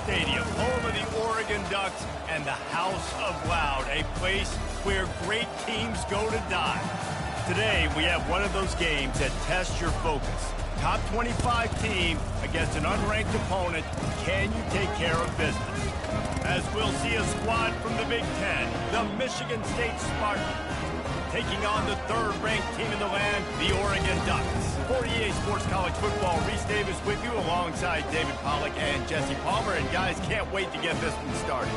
Stadium, home of the Oregon Ducks and the House of Loud, a place where great teams go to die. Today, we have one of those games that tests your focus. Top 25 team against an unranked opponent. Can you take care of business? As we'll see a squad from the Big Ten, the Michigan State Spartans, taking on the third-ranked team in the land, the Oregon Ducks. For EA Sports College Football, Reese Davis with you alongside David Pollack and Jesse Palmer. And guys, can't wait to get this one started.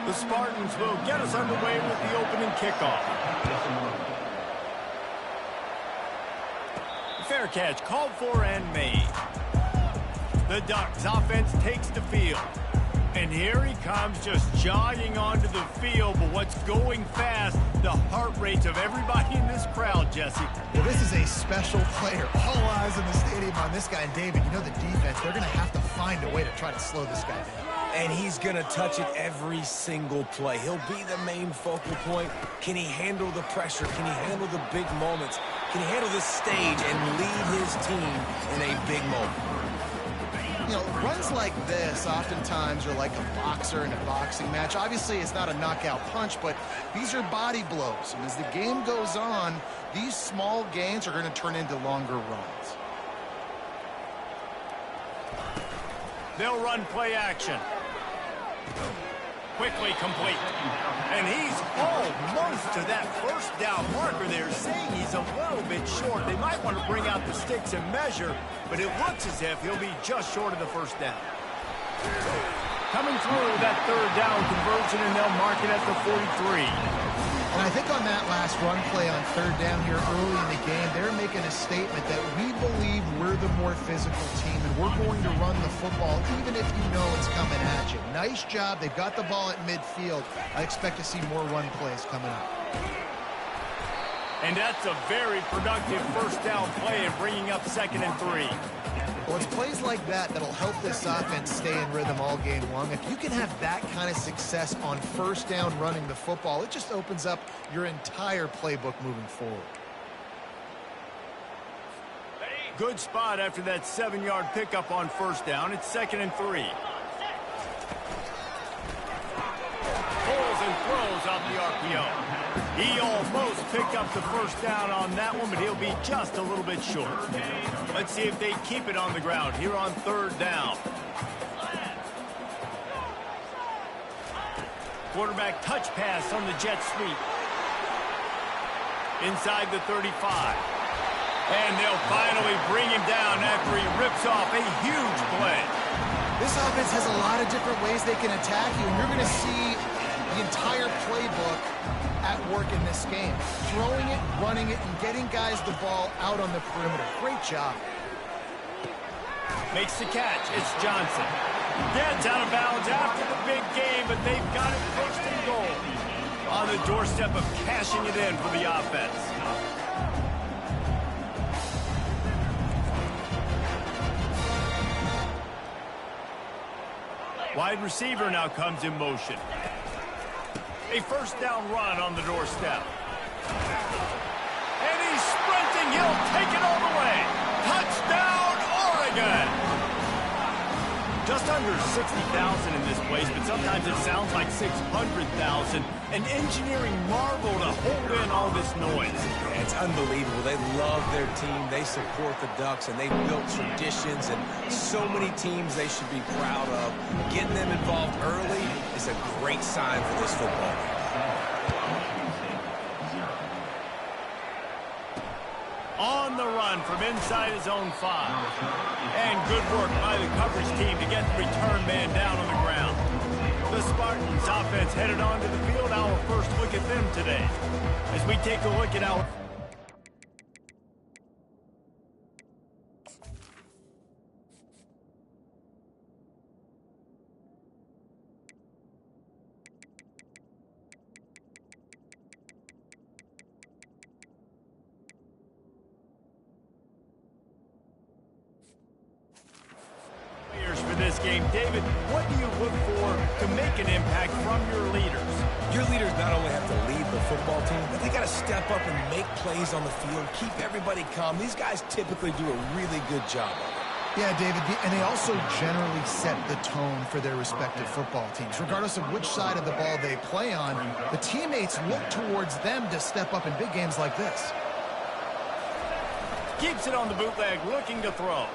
The Spartans will get us underway with the opening kickoff. Fair catch called for and made. The Ducks offense takes the field. And here he comes just jogging onto the field. But what's going fast, the heart rates of everybody in this crowd, Jesse. Well, this is a special player. All eyes in the stadium on this guy. And David, you know the defense, they're going to have to find a way to try to slow this guy down. And he's going to touch it every single play. He'll be the main focal point. Can he handle the pressure? Can he handle the big moments? Can he handle the stage and lead his team in a big moment? You know, runs like this oftentimes are like a boxer in a boxing match. Obviously, it's not a knockout punch, but these are body blows. And as the game goes on, these small gains are going to turn into longer runs. They'll run play action. Quickly complete. And he's almost to that first down marker there, saying he's a little bit short. They might want to bring out the sticks and measure, but it looks as if he'll be just short of the first down. Coming through that third down conversion, and they'll mark it at the 43. And I think on that last run play on third down here early in the game, they're making a statement that we believe we're the more physical team and we're going to run the football even if you know it's coming at you. Nice job. They've got the ball at midfield. I expect to see more run plays coming up. And that's a very productive first down play and bringing up 2nd and 3. Well, it's plays like that that'll help this offense stay in rhythm all game long. If you can have that kind of success on first down running the football, it just opens up your entire playbook moving forward. Good spot after that 7-yard pickup on first down. It's 2nd and 3. Pulls and throws off the RPO. He almost picked up the first down on that one, but he'll be just a little bit short. Let's see if they keep it on the ground here on third down. Quarterback touch pass on the jet sweep. Inside the 35. And they'll finally bring him down after he rips off a huge play. This offense has a lot of different ways they can attack you, and you're going to see the entire playbook at work in this game. Throwing it, running it, and getting guys the ball out on the perimeter. Great job. Makes the catch. It's Johnson. Gets out of bounds after the big game, but they've got it first and goal. On the doorstep of cashing it in for the offense. Wide receiver now comes in motion. A first down run on the doorstep. And he's sprinting. He'll take it all the way. Touchdown, Oregon! Just under 60,000 in this place, but sometimes it sounds like 600,000. An engineering marvel to hold in all this noise. Yeah, it's unbelievable. They love their team. They support the Ducks, and they've built traditions and so many teams they should be proud of. Getting them involved early is a great sign for this football team. On the run from inside his own 5. And good work by the coverage team to get the return man down on the ground. The Spartans offense headed onto the field. Our first look at them today. As we take a look at our... this game. David, what do you look for to make an impact from your leaders? Your leaders not only have to lead the football team, but they got to step up and make plays on the field, keep everybody calm. These guys typically do a really good job of it. Yeah, David, and they also generally set the tone for their respective football teams. Regardless of which side of the ball they play on, the teammates look towards them to step up in big games like this. Keeps it on the bootleg, looking to throw.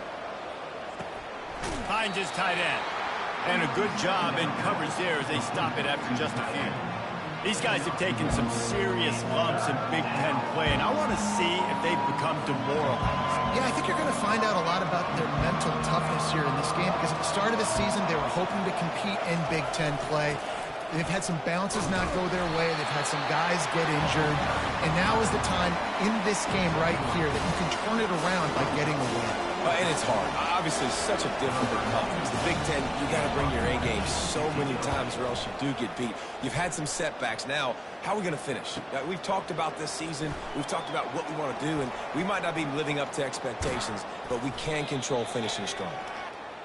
Finds his tight end. And a good job in coverage there as they stop it after just a few. These guys have taken some serious lumps in Big Ten play, and I want to see if they've become demoralized. Yeah, I think you're going to find out a lot about their mental toughness here in this game because at the start of the season, they were hoping to compete in Big Ten play. They've had some bounces not go their way. They've had some guys get injured. And now is the time in this game right here that you can turn it around by getting a win. And it's hard. Obviously, such a difficult conference. The Big Ten, you got to bring your A game so many times or else you do get beat. You've had some setbacks. Now, how are we going to finish? We've talked about this season. We've talked about what we want to do, and we might not be living up to expectations, but we can control finishing strong.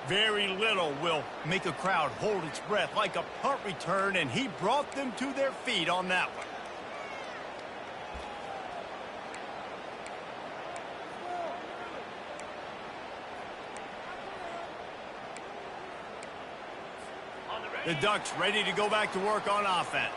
Very little will make a crowd hold its breath like a punt return, and he brought them to their feet on that one. The Ducks ready to go back to work on offense.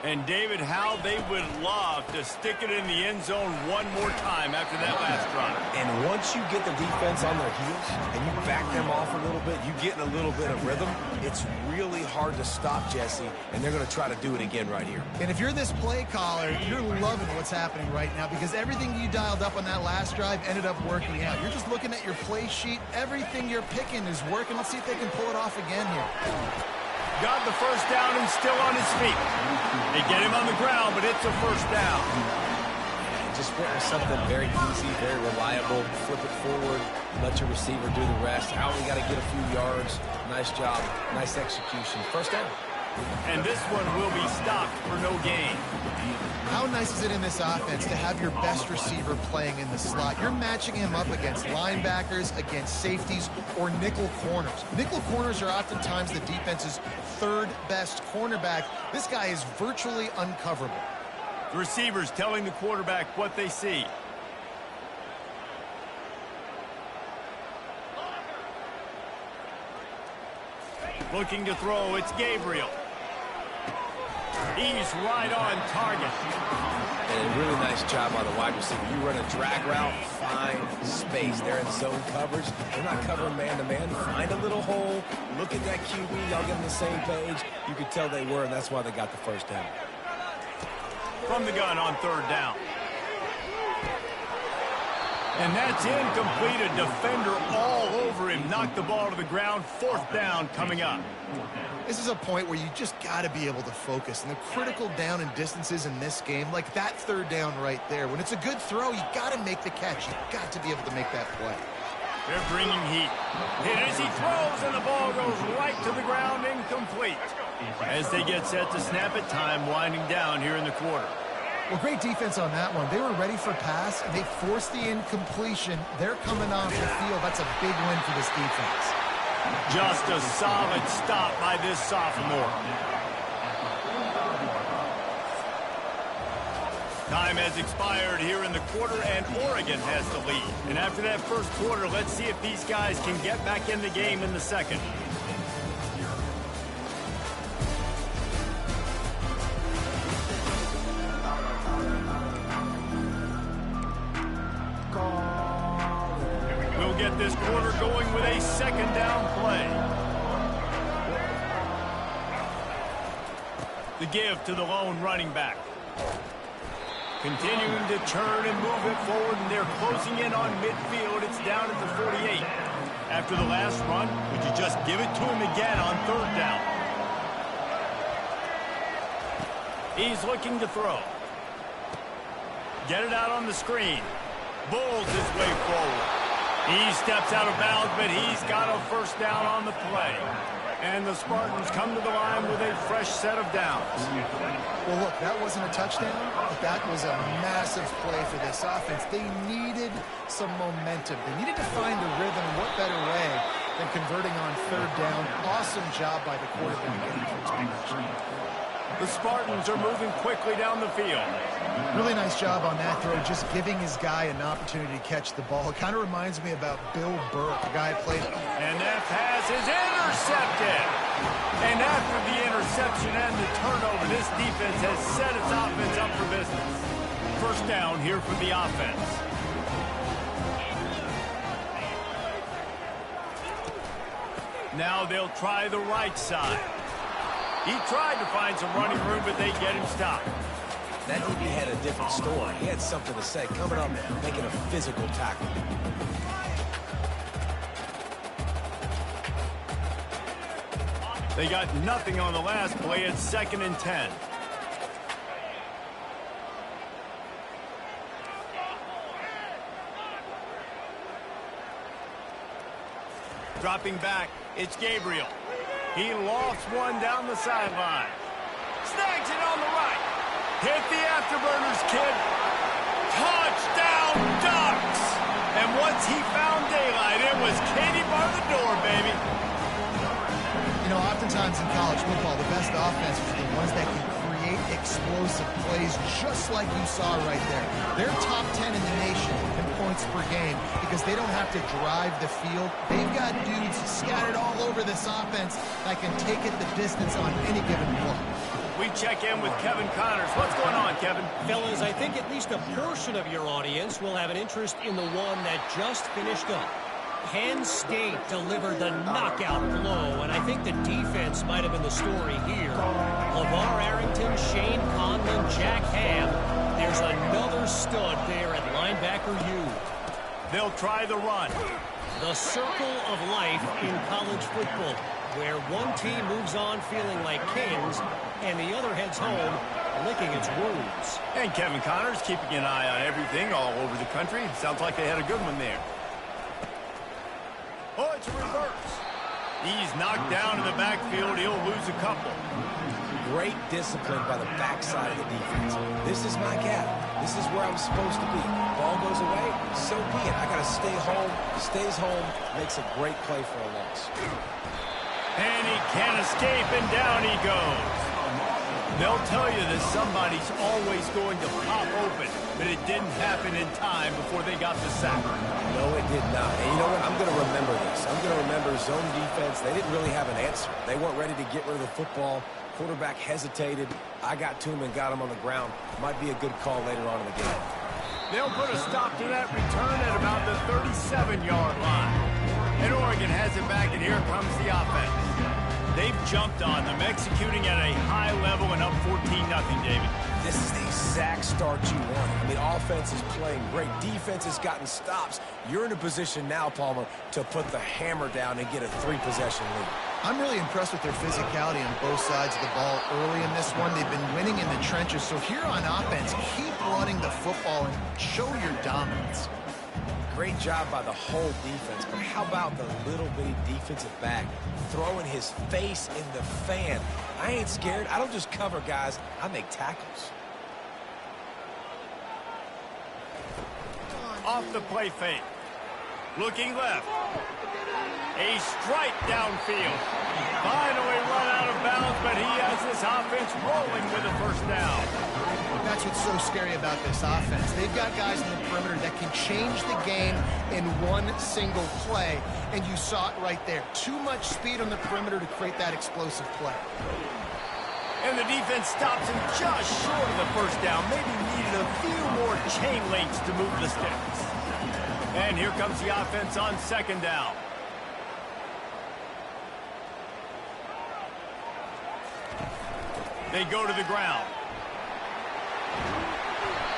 And David, how they would love to stick it in the end zone one more time after that last drive. And once you get the defense on their heels and you back them off a little bit, you get in a little bit of rhythm, it's really hard to stop, Jesse, and they're going to try to do it again right here. And if you're this play caller, you're loving what's happening right now because everything you dialed up on that last drive ended up working out. You're just looking at your play sheet. Everything you're picking is working. Let's see if they can pull it off again here. Got the first down and still on his feet. They get him on the ground, but it's a first down. Just went with something very easy, very reliable. Flip it forward, let your receiver do the rest. I only got to get a few yards. Nice job, nice execution. First down. And this one will be stopped for no gain. How nice is it in this offense to have your best receiver playing in the slot? You're matching him up against linebackers, against safeties, or nickel corners. Nickel corners are oftentimes the defense's third best cornerback. This guy is virtually uncoverable. The receivers telling the quarterback what they see. Looking to throw, it's Gabriel. He's right on target. And a really nice job by the wide receiver. You run a drag route, find space. They're in zone coverage. They're not covering man-to-man. Find a little hole. Look at that QB. Y'all get on the same page. You could tell they were, and that's why they got the first down. From the gun on third down. And that's incomplete. A defender all over him. Knocked the ball to the ground. Fourth down coming up. This is a point where you just got to be able to focus. And the critical down and distances in this game, like that third down right there, when it's a good throw, you got to make the catch. You got to be able to make that play. They're bringing heat. Hit as he throws, and the ball goes right to the ground, incomplete. As they get set to snap it, time winding down here in the quarter. Well, great defense on that one. They were ready for pass, and they forced the incompletion. They're coming off the field. That's a big win for this defense. Just a solid stop by this sophomore. Time has expired here in the quarter, and Oregon has the lead. And after that first quarter, let's see if these guys can get back in the game in the second. We'll get this quarter going with a second down play. The give to the lone running back. Continuing to turn and move it forward, and they're closing in on midfield. It's down at the 48. After the last run, would you just give it to him again on third down? He's looking to throw. Get it out on the screen. Bulls his way forward. He steps out of bounds, but he's got a first down on the play. And the Spartans come to the line with a fresh set of downs. Well, look, that wasn't a touchdown, but that was a massive play for this offense. They needed some momentum. They needed to find a rhythm. What better way than converting on third down. Awesome job by the quarterback getting through his progression. The Spartans are moving quickly down the field. Really nice job on that throw, just giving his guy an opportunity to catch the ball. It kind of reminds me about Bill Burke, the guy who played. And that pass is intercepted. And after the interception and the turnover, this defense has set its offense up for business. First down here for the offense. Now they'll try the right side. He tried to find some running room, but they get him stopped. That DB had a different story. He had something to say, coming up, making a physical tackle. They got nothing on the last play. It's 2nd and 10. Dropping back, it's Gabriel. He lofts one down the sideline. Snags it on the right. Hit the afterburners, kid. Touchdown, Ducks! And once he found daylight, it was Katie bar the door, baby. You know, oftentimes in college football, the best offenses are the ones that can create explosive plays, just like you saw right there. They're top 10 in the nation in points per game because they don't have to drive the field. They've got dudes scattered all over this offense that can take it the distance on any given play. We check in with Kevin Connors. What's going on, Kevin? Fellas, I think at least a portion of your audience will have an interest in the one that just finished up. Penn State delivered the knockout blow, and I think the defense might have been the story here. LeVar Arrington, Shane Conlon, Jack Ham. There's another stud there at linebacker U. They'll try the run. The circle of life in college football, where one team moves on feeling like kings, and the other heads home licking its wounds. And Kevin Connors keeping an eye on everything all over the country. Sounds like they had a good one there. Oh, it's a reverse. He's knocked down in the backfield. He'll lose a couple. Great discipline by the backside of the defense. This is my gap. This is where I'm supposed to be. Ball goes away, so be it. I got to stay home. Stays home, makes a great play for a loss. And he can't escape, and down he goes. They'll tell you that somebody's always going to pop open, but it didn't happen in time before they got the sack. No, it did not. And you know what? I'm going to remember this. I'm going to remember zone defense. They didn't really have an answer. They weren't ready to get rid of the football. Quarterback hesitated. I got to him and got him on the ground. Might be a good call later on in the game. They'll put a stop to that return at about the 37-yard line. And Oregon has it back, and here comes the offense. They've jumped on them, executing at a high level and up 14-0, David. This is the exact start you want. I mean, offense is playing great. Defense has gotten stops. You're in a position now, Palmer, to put the hammer down and get a 3-possession lead. I'm really impressed with their physicality on both sides of the ball early in this one. They've been winning in the trenches. So here on offense, keep running the football and show your dominance. Great job by the whole defense, but how about the little bitty defensive back throwing his face in the fan? I ain't scared. I don't just cover guys. I make tackles. Off the play fake. Looking left. A strike downfield. Finally run out of bounds, but he has this offense rolling with a first down. That's what's so scary about this offense. They've got guys in the perimeter that can change the game in one single play, and you saw it right there. Too much speed on the perimeter to create that explosive play. And the defense stops him just short of the first down. Maybe needed a few more chain links to move the sticks. And here comes the offense on 2nd down. They go to the ground.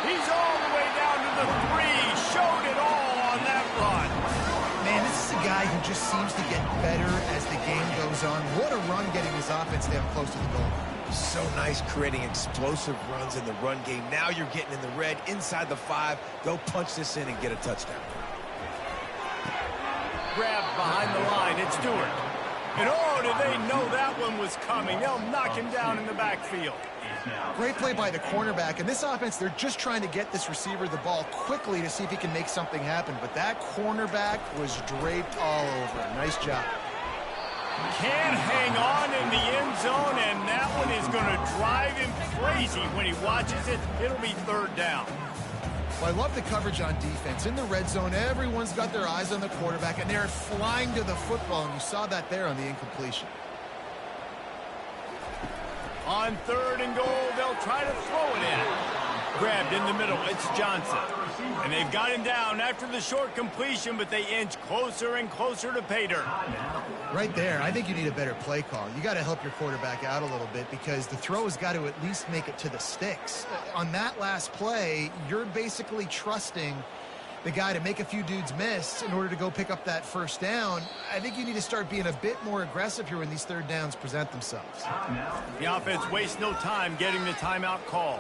He's all the way down to the 3. Showed it all on that run. Man, this is a guy who just seems to get better as the game goes on. What a run getting his offense down close to the goal. So nice creating explosive runs in the run game. Now you're getting in the red inside the 5. Go punch this in and get a touchdown. Grabbed behind the line. It's Stewart. And oh, did they know that one was coming. They'll knock him down in the backfield. Great play by the cornerback. And this offense, they're just trying to get this receiver the ball quickly to see if he can make something happen. But that cornerback was draped all over him. Nice job. Can't hang on in the end zone, and that one is going to drive him crazy when he watches it. It'll be third down. Well, I love the coverage on defense. In the red zone, everyone's got their eyes on the quarterback, and they're flying to the football, and you saw that there on the incompletion. On third and goal, they'll try to throw it in. Grabbed in the middle, it's Johnson. And they've got him down after the short completion, but they inch closer and closer to pay dirt. Right there, I think you need a better play call. You got to help your quarterback out a little bit because the throw has got to at least make it to the sticks. On that last play, you're basically trusting the guy to make a few dudes miss in order to go pick up that first down. I think you need to start being a bit more aggressive here when these third downs present themselves. The offense wastes no time getting the timeout call.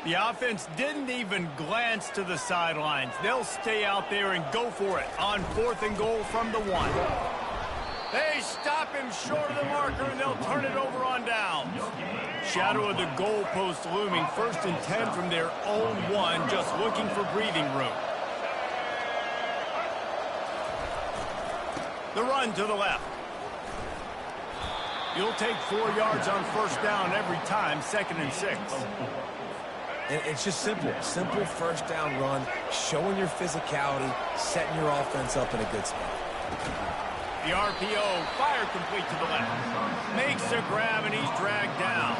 The offense didn't even glance to the sidelines. They'll stay out there and go for it on fourth and goal from the 1. They stop him short of the marker, and they'll turn it over on downs. Shadow of the goalpost looming. 1st and 10 from their own 1, just looking for breathing room. The run to the left. You'll take 4 yards on first down every time, 2nd and 6. And it's just simple. Simple first down run, showing your physicality, setting your offense up in a good spot. The RPO, fire complete to the left. Makes a grab, and he's dragged down.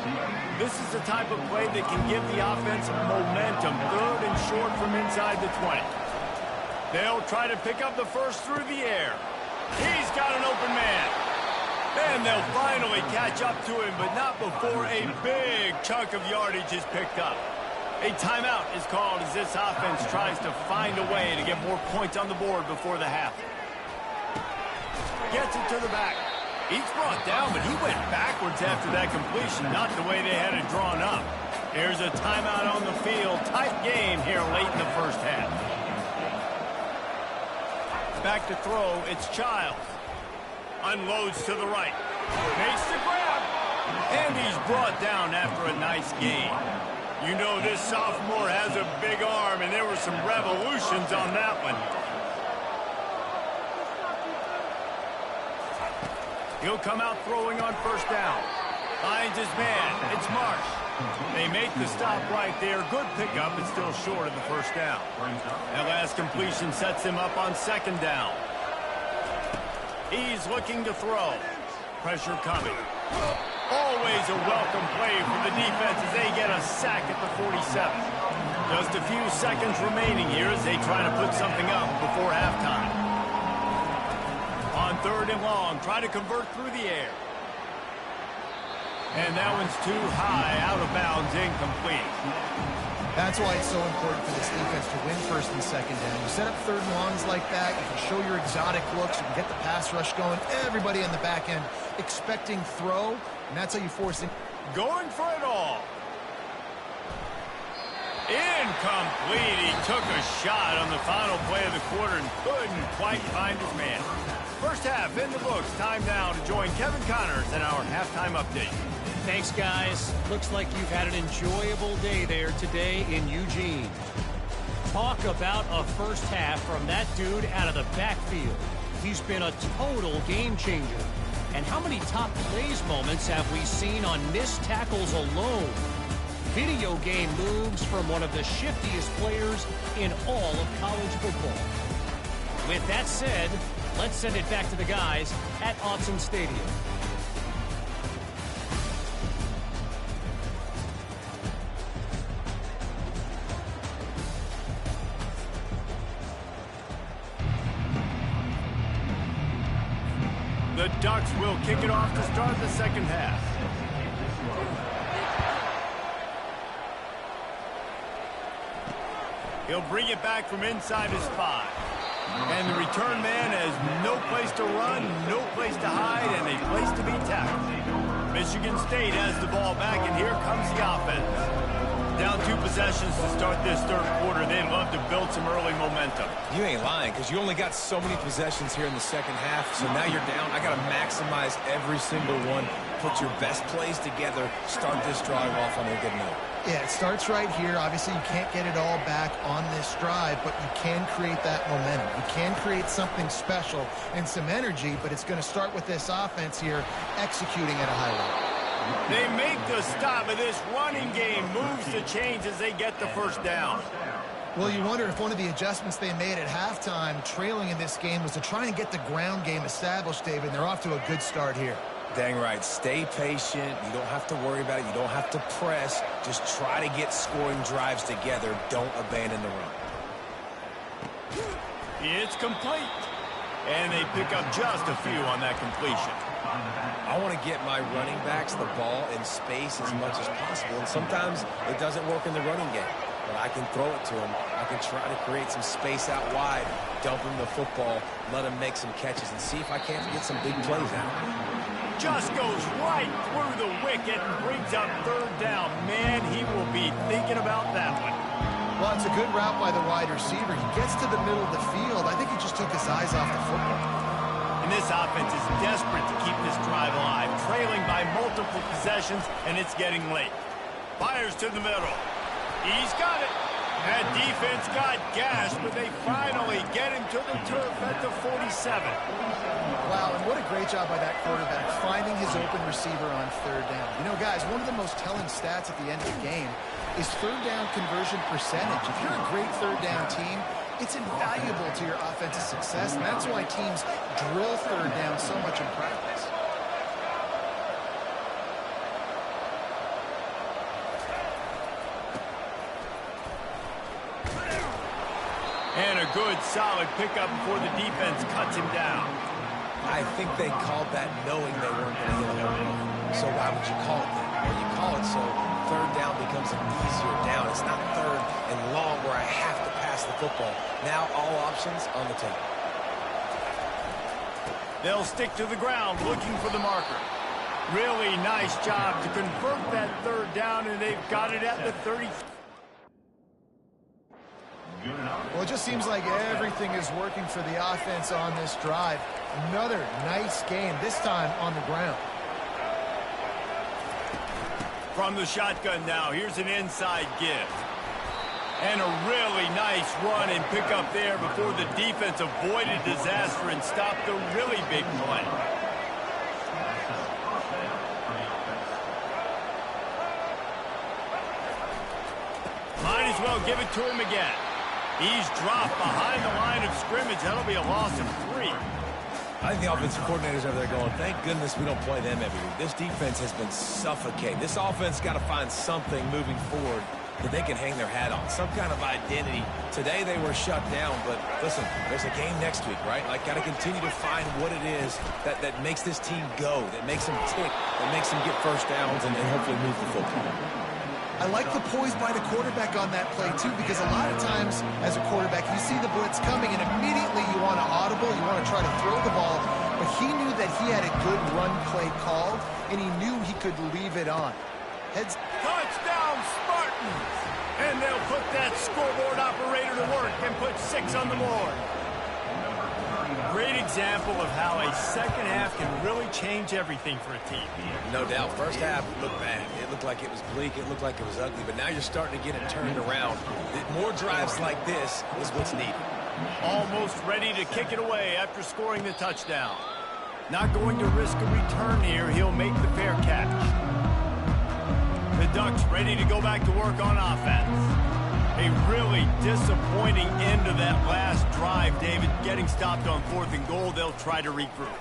This is the type of play that can give the offense momentum. 3rd and short from inside the 20. They'll try to pick up the first through the air. He's got an open man. Then they'll finally catch up to him, but not before a big chunk of yardage is picked up. A timeout is called as this offense tries to find a way to get more points on the board before the half. Gets it to the back. He's brought down, but he went backwards after that completion, not the way they had it drawn up. Here's a timeout on the field. Tight game here late in the first half. Back to throw, it's Childs. Unloads to the right. Makes the grab. And he's brought down after a nice gain. You know this sophomore has a big arm, and there were some revolutions on that one. He'll come out throwing on first down. Finds his man. It's Marsh. They make the stop right there. Good pickup, but still short of the first down. That last completion sets him up on 2nd down. He's looking to throw. Pressure coming. Always a welcome play for the defense as they get a sack at the 47. Just a few seconds remaining here as they try to put something up before halftime. On 3rd and long, try to convert through the air. And that one's too high, out of bounds, incomplete. That's why it's so important for this defense to win 1st and 2nd down. You set up 3rd and longs like that, you can show your exotic looks, you can get the pass rush going, everybody on the back end expecting throw, and that's how you force it. Going for it all. Incomplete. He took a shot on the final play of the quarter and couldn't quite find his man. First half in the books. Time now to join Kevin Connors in our halftime update. Thanks, guys. Looks like you've had an enjoyable day there today in Eugene. Talk about a first half from that dude out of the backfield. He's been a total game changer. And how many top plays moments have we seen on missed tackles alone? Video game moves from one of the shiftiest players in all of college football. With that said, let's send it back to the guys at Autzen Stadium. The Ducks will kick it off to start the second half. He'll bring it back from inside his 5. And the return man has no place to run, no place to hide, and a place to be tackled. Michigan State has the ball back, and here comes the offense. Down 2 possessions to start this third quarter. They'd love to build some early momentum. You ain't lying, because you only got so many possessions here in the second half. So now you're down. I got to maximize every single one. Put your best plays together. Start this drive off on a good note. Yeah, it starts right here. Obviously, you can't get it all back on this drive, but you can create that momentum. You can create something special and some energy, but it's going to start with this offense here executing at a high level. They make the stop, and this running game moves the chains as they get the first down. Well, you wonder if one of the adjustments they made at halftime, trailing in this game, was to try and get the ground game established, David, and they're off to a good start here. Dang right. Stay patient. You don't have to worry about it. You don't have to press. Just try to get scoring drives together. Don't abandon the run. It's complete. And they pick up just a few on that completion. I want to get my running backs the ball in space as much as possible. And sometimes it doesn't work in the running game. But I can throw it to them. I can try to create some space out wide, dump him the football, let him make some catches, and see if I can't get some big plays out. Just goes right through the wicket and brings up third down. Man, he will be thinking about that one. Well, it's a good route by the wide receiver. He gets to the middle of the field. I think he just took his eyes off the football. And this offense is desperate to keep this drive alive, trailing by multiple possessions, and it's getting late. Fires to the middle. He's got it. That defense got gashed, but they finally get him to the turf at the 47. Wow, and what a great job by that quarterback, finding his open receiver on third down. You know, guys, one of the most telling stats at the end of the game is third down conversion percentage. If you're a great third down team, it's invaluable to your offensive success, and that's why teams drill third down so much in practice. And a good, solid pickup before the defense cuts him down. I think they called that knowing they weren't going to hit him. So why would you call it that? Well, you call it so third down becomes an easier down. It's not third and long where I have to pass the football. Now all options on the table. They'll stick to the ground looking for the marker. Really nice job to convert that third down, and they've got it at the 30. Well, it just seems like everything is working for the offense on this drive. Another nice game, this time on the ground. From the shotgun now, here's an inside give. And a really nice run and pick up there before the defense avoided disaster and stopped the really big play. Might as well give it to him again. He's dropped behind the line of scrimmage. That'll be a loss of 3. I think the offensive coordinators over there going, thank goodness we don't play them every week. This defense has been suffocating. This offense got to find something moving forward that they can hang their hat on, some kind of identity. Today they were shut down, but listen, there's a game next week, right? Like, got to continue to find what it is that makes this team go, that makes them tick, that makes them get first downs and hopefully move the football. I like the poise by the quarterback on that play, too, because a lot of times as a quarterback, you see the blitz coming, and immediately you want to audible, you want to try to throw the ball, but he knew that he had a good run play called, and he knew he could leave it on. Touchdown, Spartans! And they'll put that scoreboard operator to work and put 6 on the board. Great example of how a second half can really change everything for a team. No doubt. First half looked bad. It looked like it was bleak. It looked like it was ugly. But now you're starting to get it turned around. More drives like this is what's needed. Almost ready to kick it away after scoring the touchdown. Not going to risk a return here. He'll make the fair catch. The Ducks ready to go back to work on offense. A really disappointing end to that last drive, David. Getting stopped on 4th and goal, they'll try to regroup.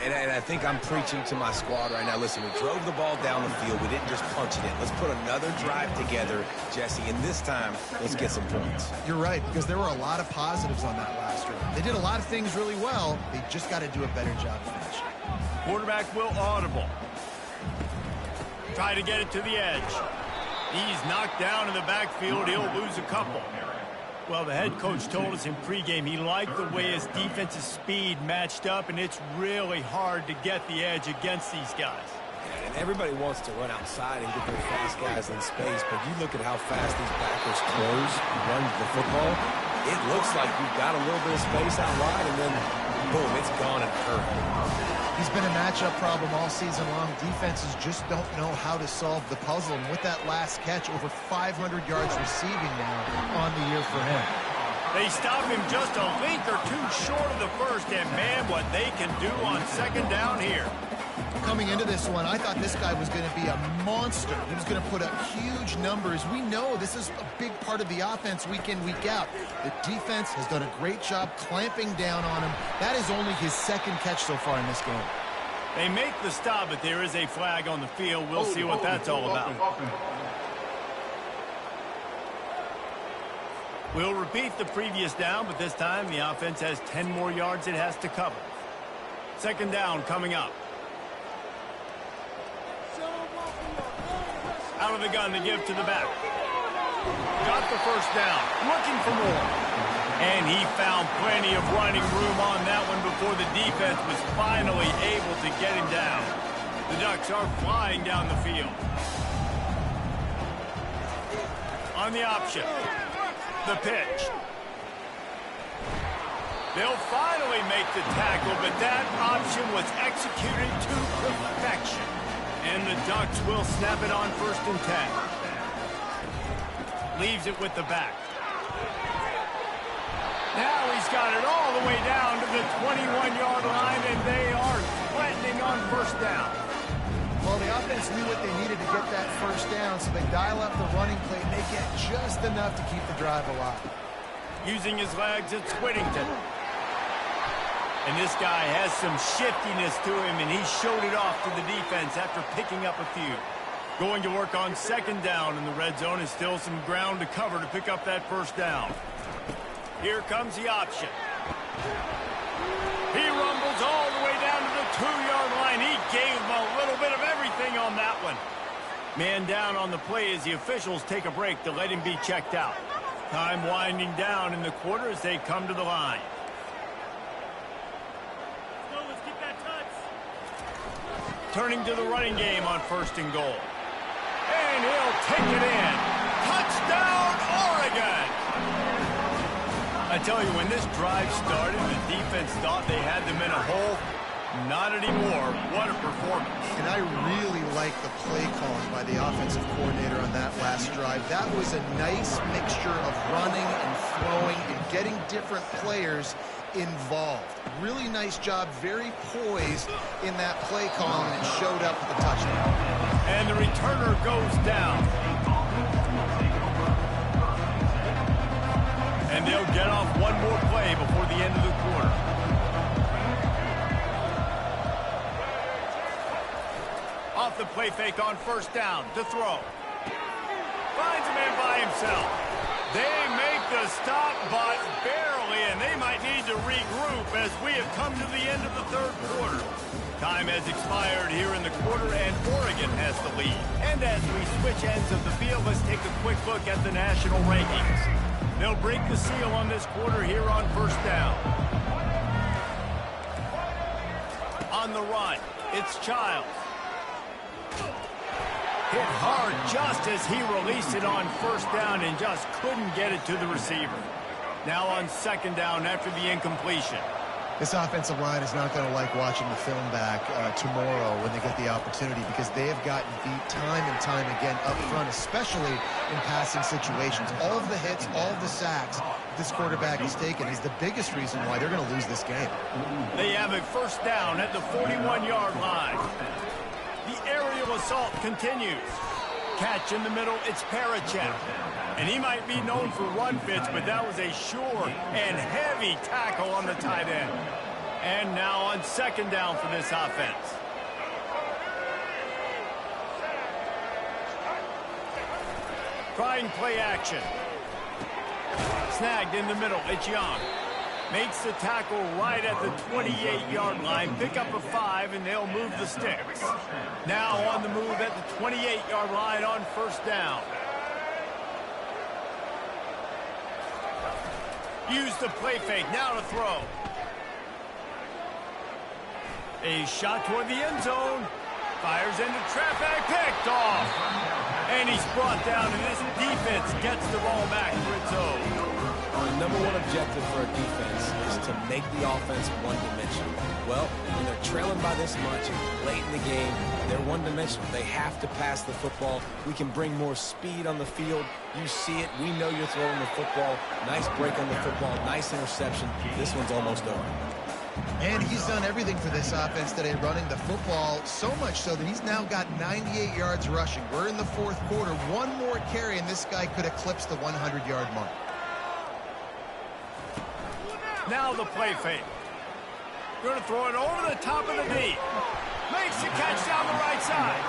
And I think I'm preaching to my squad right now. Listen, we drove the ball down the field. We didn't just punch it in. Let's put another drive together, Jesse, and this time, let's get some points. You're right, because there were a lot of positives on that last drive. They did a lot of things really well. They just got to do a better job finishing. Quarterback will audible. Try to get it to the edge. He's knocked down in the backfield. He'll lose a couple. Well, the head coach told us in pregame he liked the way his defensive speed matched up, and it's really hard to get the edge against these guys. everybody wants to run outside and get their fast guys in space, but you look at how fast these backers close and run the football, it looks like you've got a little bit of space out wide, and then, boom, it's gone in a hurry. He's been a matchup problem all season long. Defenses just don't know how to solve the puzzle. And with that last catch, over 500 yards receiving now on the year for him. They stop him just a link or two short of the first, and man, what they can do on second down here. Coming into this one, I thought this guy was going to be a monster. He was going to put up huge numbers. We know this is a big part of the offense week in, week out. The defense has done a great job clamping down on him. That is only his second catch so far in this game. They make the stop, but there is a flag on the field. We'll see what that's all about. We'll repeat the previous down, but this time the offense has 10 more yards it has to cover. Second down coming up. Out of the gun to give to the back. Got the first down. Looking for more. And he found plenty of running room on that one before the defense was finally able to get him down. The Ducks are flying down the field. On the option. The pitch. They'll finally make the tackle, but that option was executed to perfection. And the Ducks will snap it on 1st and 10. Leaves it with the back. Now he's got it all the way down to the 21-yard line, and they are threatening on 1st down. Well, the offense knew what they needed to get that first down, so they dial up the running play, and they get just enough to keep the drive alive. Using his legs, it's Whittington. And this guy has some shiftiness to him, and he showed it off to the defense after picking up a few. Going to work on second down in the red zone, is still some ground to cover to pick up that first down. Here comes the option. He rumbles all the way down to the 2-yard line. He gave him a little bit of everything on that one. Man down on the play as the officials take a break to let him be checked out. Time winding down in the quarter as they come to the line. Turning to the running game on 1st and goal. And he'll take it in. Touchdown, Oregon! I tell you, when this drive started, the defense thought they had them in a hole. Not anymore. What a performance. And I really like the play calling by the offensive coordinator on that last drive. That was a nice mixture of running and throwing and getting different players involved. Really nice job, very poised in that play call, and it showed up with the touchdown. And the returner goes down. And they'll get off one more play before the end of the quarter. Off the play fake on 1st down to throw. Finds a man by himself. They make the stop, but barely, and they might need to regroup as we have come to the end of the 3rd quarter. Time has expired here in the quarter, and Oregon has the lead. And as we switch ends of the field, let's take a quick look at the national rankings. They'll break the seal on this quarter here on 1st down. On the run, it's Childs. Hit hard just as he released it on 1st down and just couldn't get it to the receiver. Now on 2nd down after the incompletion. This offensive line is not going to like watching the film back tomorrow when they get the opportunity, because they have gotten beat time and time again up front, especially in passing situations. All of the hits, all of the sacks this quarterback has taken is the biggest reason why they're going to lose this game. They have a 1st down at the 41-yard line. The aerial assault continues. Catch in the middle, it's Parachek. And he might be known for run fits, but that was a sure and heavy tackle on the tight end. And now on 2nd down for this offense. Trying play action. Snagged in the middle, it's Young. Makes the tackle right at the 28-yard line. Pick up a 5, and they'll move the sticks. Now on the move at the 28-yard line on 1st down. Use the play fake, now to throw. A shot toward the end zone. Fires goes into traffic, picked off. And he's brought down, and this defense gets the ball back for its own. The number one objective for a defense is to make the offense one-dimensional. Well, when they're trailing by this much late in the game, they're one-dimensional. They have to pass the football. We can bring more speed on the field. You see it. We know you're throwing the football. Nice break on the football. Nice interception. This one's almost over. And he's done everything for this offense today, running the football, so much so that he's now got 98 yards rushing. We're in the fourth quarter. One more carry, and this guy could eclipse the 100-yard mark. Now the play fake. Going to throw it over the top of the knee. Makes the catch down the right side.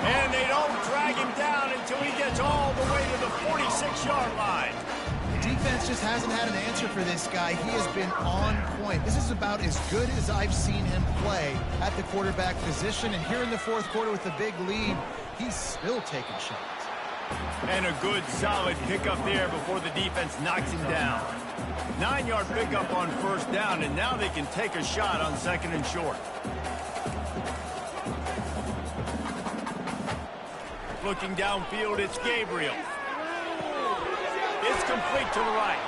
And they don't drag him down until he gets all the way to the 46-yard line. Defense just hasn't had an answer for this guy. He has been on point. This is about as good as I've seen him play at the quarterback position. And here in the fourth quarter with the big lead, he's still taking shots. And a good, solid pickup there before the defense knocks him down. 9-yard pickup on first down, and now they can take a shot on second and short. Looking downfield, it's Gabriel. It's complete to the right.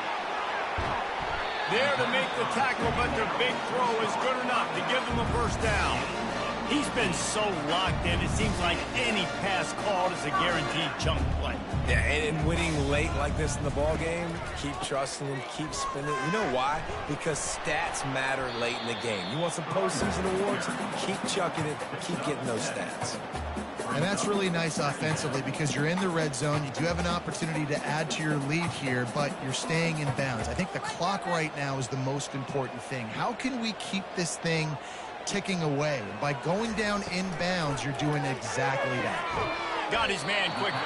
There to make the tackle, but their big throw is good enough to give them a first down. He's been so locked in, it seems like any pass called is a guaranteed chunk play. Yeah, and winning late like this in the ball game, keep trusting him, keep spinning. You know why? Because stats matter late in the game. You want some postseason awards? Keep chucking it, keep getting those stats. And that's really nice offensively because you're in the red zone. You do have an opportunity to add to your lead here, but you're staying in bounds. I think the clock right now is the most important thing. How can we keep this thing ticking away? By going down in bounds, you're doing exactly that. Got his man quickly.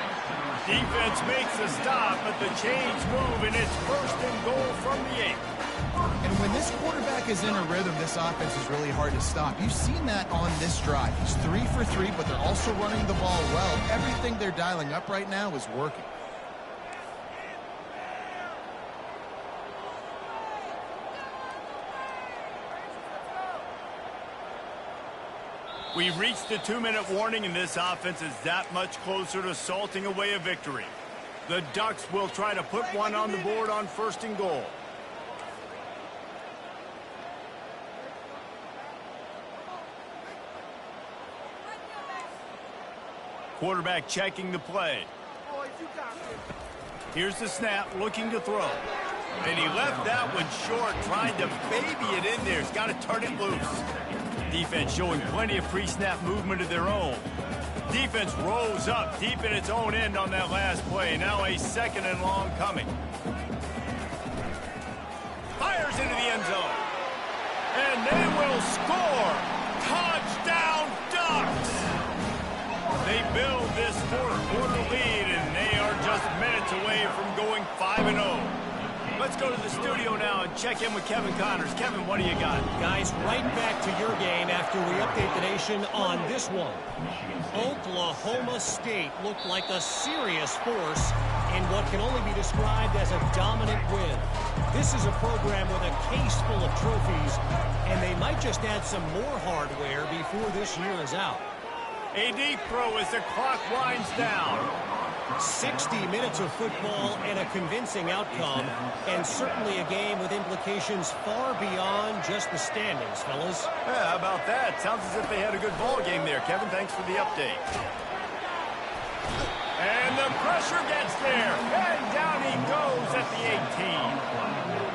Defense makes the stop, but the chains move, and it's first and goal from the 8. And when this quarterback is in a rhythm, this offense is really hard to stop. You've seen that on this drive. He's 3 for 3, but they're also running the ball well. Everything they're dialing up right now is working. We've reached the 2-minute warning, and this offense is that much closer to salting away a victory. The Ducks will try to put one on the board on first and goal. Quarterback checking the play. Here's the snap, looking to throw. And he left that one short, trying to baby it in there. He's got to turn it loose. Defense showing plenty of pre-snap movement of their own. Defense rose up deep in its own end on that last play. Now a second and long coming. Fires into the end zone. And they will score. Touchdown, Ducks! They build this fourth quarter lead, and they are just minutes away from going 5-0. Let's go to the studio now and check in with Kevin Connors. Kevin, what do you got? Guys, right back to your game after we update the nation on this one. Oklahoma State looked like a serious force in what can only be described as a dominant win. This is a program with a case full of trophies, and they might just add some more hardware before this year is out. A deep throw as the clock winds down. 60 minutes of football and a convincing outcome, and certainly a game with implications far beyond just the standings, fellas. Yeah, how about that? Sounds as if they had a good ball game there. Kevin, thanks for the update. And the pressure gets there. And down he goes at the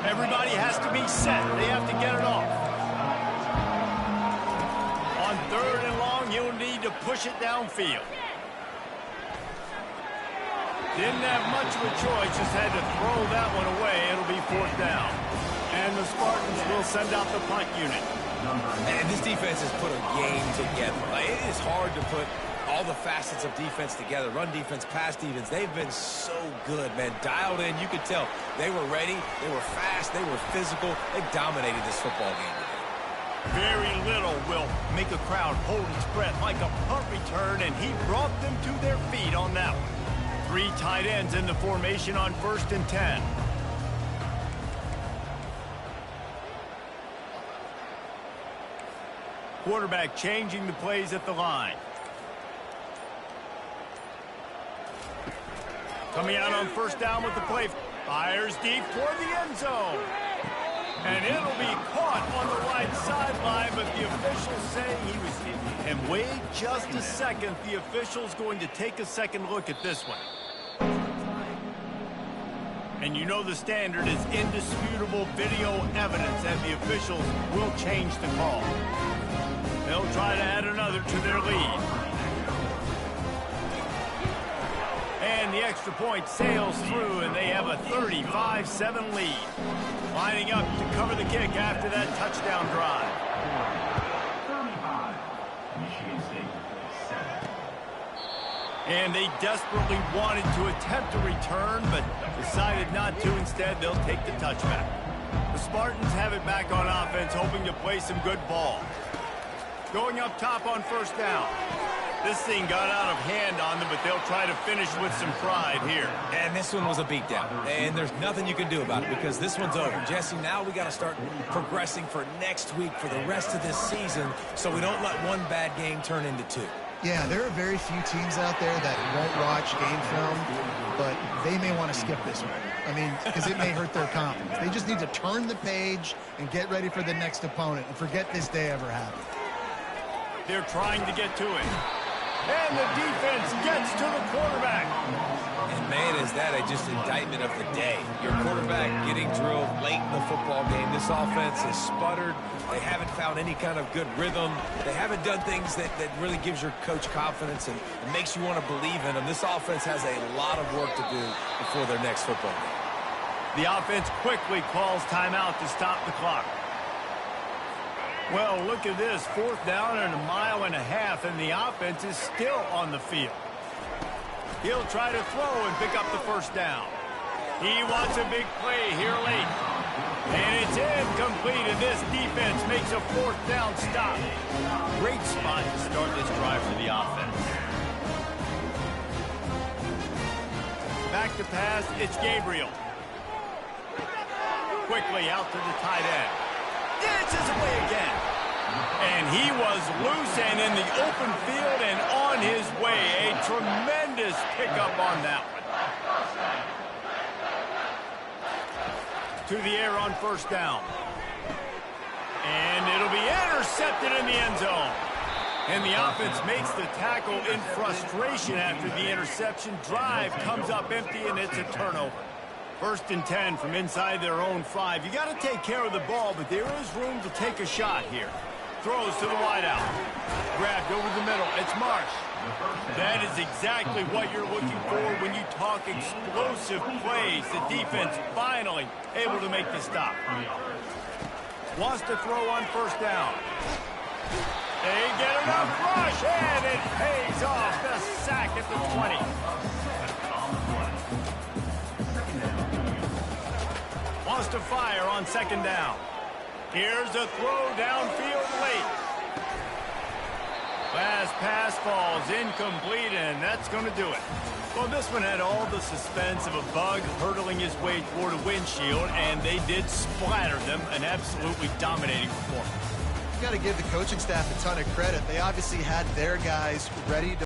18. Everybody has to be set. They have to get it off. On third and long, he'll need to push it downfield. Didn't have much of a choice, just had to throw that one away. It'll be fourth down. And the Spartans will send out the punt unit. And this defense has put a game together. Like, it is hard to put all the facets of defense together. Run defense, pass defense. They've been so good, man. Dialed in. You could tell they were ready. They were fast. They were physical. They dominated this football game today. Very little will make a crowd hold its breath like a punt return, and he brought them to their feet on that one. 3 tight ends in the formation on 1st and 10. Quarterback changing the plays at the line. Coming out on first down with the play. Fires deep toward the end zone. And it'll be caught on the right sideline, but the officials saying he was hit. And wait just a second. The official's going to take a second look at this one. And you know the standard is indisputable video evidence, and the officials will change the call. They'll try to add another to their lead. And the extra point sails through, and they have a 35-7 lead. Lining up to cover the kick after that touchdown drive. And they desperately wanted to attempt a return, but decided not to. Instead, they'll take the touchback. The Spartans have it back on offense, hoping to play some good ball. Going up top on first down. This thing got out of hand on them, but they'll try to finish with some pride here. And this one was a beatdown. And there's nothing you can do about it because this one's over. Jesse, now we got to start progressing for next week, for the rest of this season, so we don't let one bad game turn into two. Yeah, there are very few teams out there that won't watch game film, but they may want to skip this one. I mean, because it may hurt their confidence. They just need to turn the page and get ready for the next opponent and forget this day ever happened. They're trying to get to it. And the defense gets to the quarterback. And, man, is that just indictment of the day. Your quarterback getting drilled late in the football game. This offense has sputtered. They haven't found any kind of good rhythm. They haven't done things that really gives your coach confidence and makes you want to believe in them. This offense has a lot of work to do before their next football game. The offense quickly calls timeout to stop the clock. Well, look at this. 4th down and 1.5 miles, and the offense is still on the field. He'll try to throw and pick up the first down. He wants a big play here late. And it's incomplete, and this defense makes a 4th down stop. Great spot to start this drive for the offense. Back to pass, it's Gabriel. Quickly out to the tight end. Dances away again. And he was loose and in the open field and on his way. A tremendous pickup on that one. To the air on first down. And it'll be intercepted in the end zone. And the offense makes the tackle in frustration after the interception. Drive comes up empty, and it's a turnover. 1st and 10 from inside their own 5. You got to take care of the ball, but there is room to take a shot here. Throws to the wideout. Grabbed over the middle. It's Marsh. That is exactly what you're looking for when you talk explosive plays. The defense finally able to make the stop. Wants to throw on first down. They get enough rush, and it pays off. The sack at the 20. Wants to fire on 2nd down. Here's a throw downfield late. Last pass falls incomplete, and that's going to do it. Well, this one had all the suspense of a bug hurtling his way toward a windshield, and they did splatter them. An absolutely dominating performance. You got to give the coaching staff a ton of credit. They obviously had their guys ready to